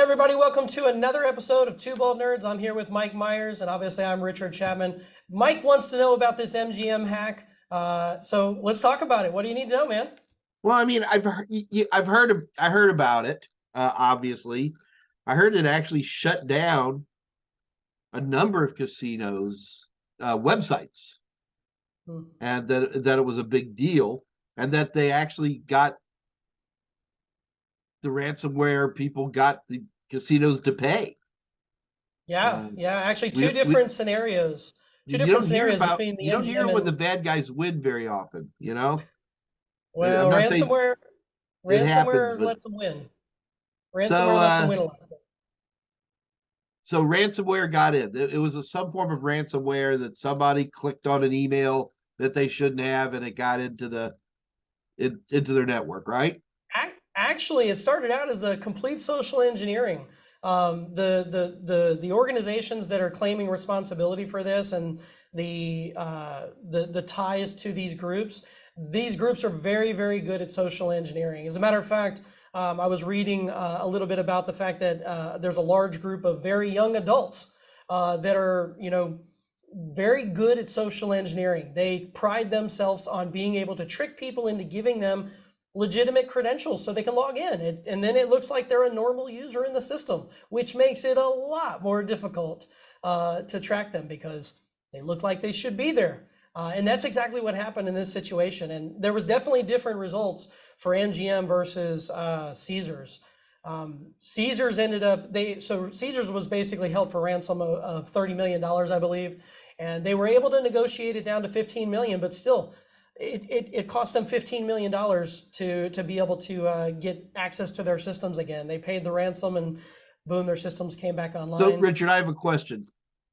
everybody. Welcome to another episode of Two Bald Nerds. I'm here with Mike Meyers, and obviously I'm Richard Chapman. Mike wants to know about this MGM hack. So let's talk about it. What do you need to know, man? Well, I mean, I heard about it. Obviously, I heard it actually shut down a number of casinos' websites, Hmm. and that it was a big deal, and that they actually got the ransomware. People got the casinos to pay. Yeah, Uh, yeah. Actually, two we different scenarios. Two you different don't hear scenarios about between the you don't hear MGM when the and bad guys win very often. well, I'm not saying ransomware. it happens, Ransomware but lets them win. so Ransomware lets them win a lot. So ransomware got in. It was some form of ransomware that somebody clicked on an email that they shouldn't have, and it got into into their network, right? Actually, it started out as a complete social engineering. The organizations that are claiming responsibility for this and the ties to these groups are very, very good at social engineering. As a matter of fact, I was reading a little bit about the fact that there's a large group of very young adults that are, very good at social engineering. They pride themselves on being able to trick people into giving them legitimate credentials so they can log in. And then it looks like they're a normal user in the system, which makes it a lot more difficult to track them because they look like they should be there. And that's exactly what happened in this situation. And there was definitely different results for MGM versus Caesars. Caesars ended up, so Caesars was basically held for ransom of $30 million, I believe. And they were able to negotiate it down to 15 million, but still, it cost them $15 million to be able to get access to their systems again. They paid the ransom and boom, their systems came back So, online. Richard, I have a question.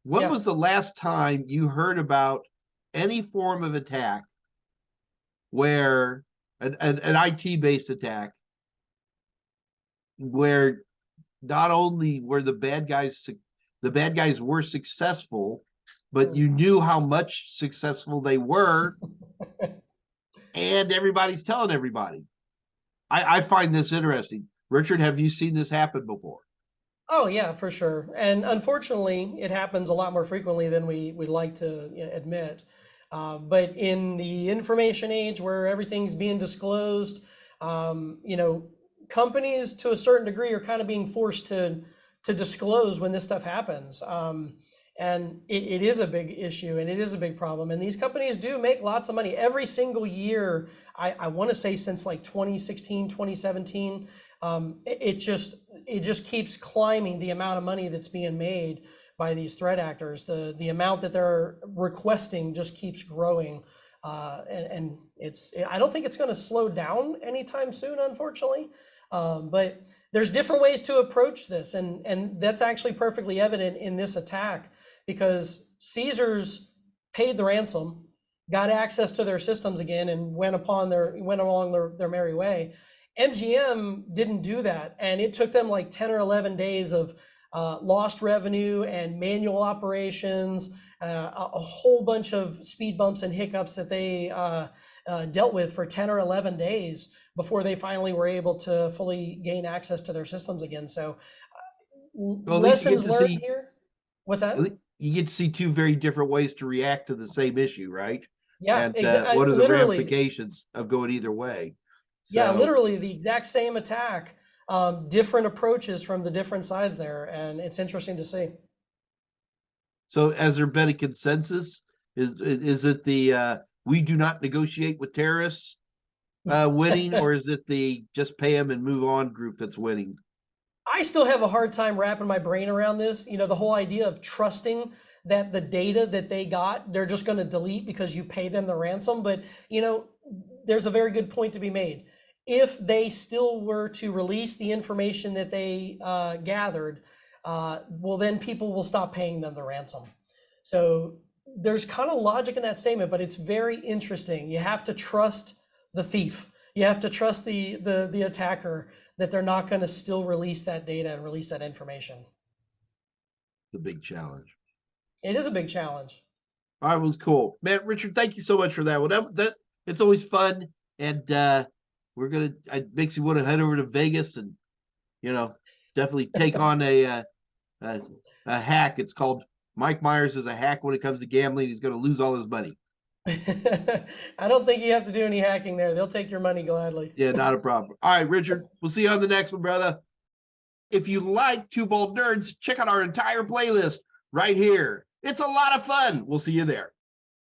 When Yeah. was the last time you heard about any form of attack where an IT-based attack where not only were the bad guys were successful, but you knew how much successful they were, and everybody's telling everybody. I find this interesting. Richard, have you seen this happen before? Oh yeah, for sure. And unfortunately, it happens a lot more frequently than we'd like to admit. But in the information age where everything's being disclosed, companies to a certain degree are kind of being forced to disclose when this stuff happens. And it is a big issue and it is a big problem. And these companies do make lots of money every single year. I want to say since like 2016, 2017, it just keeps climbing the amount of money that's being made by these threat actors. The amount that they're requesting just keeps growing. And I don't think it's going to slow down anytime soon, unfortunately. But there's different ways to approach this. And that's actually perfectly evident in this attack because Caesars paid the ransom, got access to their systems again, and went along their merry way. MGM didn't do that, and it took them like 10 or 11 days of lost revenue and manual operations, a whole bunch of speed bumps and hiccups that they dealt with for 10 or 11 days before they finally were able to fully gain access to their systems again. So Well, at least lessons learned here. What's that? you get to see two very different ways to react to the same issue, right? Yeah, And exactly. what are the Literally, ramifications of going either way? yeah, So, literally the exact same attack, different approaches from the different sides there, and it's interesting to see. so has there been a consensus? Is it the we do not negotiate with terrorists winning, or is it the just pay them and move on group that's winning? I still have a hard time wrapping my brain around this. The whole idea of trusting that the data that they got, they're just going to delete because you pay them the ransom. But, there's a very good point to be made. If they still were to release the information that they gathered, well, then people will stop paying them the ransom. So there's kind of logic in that statement, but it's very interesting. You have to trust the thief. You have to trust the attacker that they're not going to still release that data and release that information. The big challenge. It is a big challenge. All right, was cool, man. Richard, thank you so much for that one. That it's always fun, and it makes you want to head over to Vegas and you know definitely take on a hack. It's called Mike Meyers is a hack when it comes to gambling. He's going to lose all his money. I don't think you have to do any hacking there. They'll take your money gladly. Yeah, not a problem. All right, Richard, we'll see you on the next one, brother. If you like Two Bold Nerds, check out our entire playlist right here. It's a lot of fun. We'll see you there.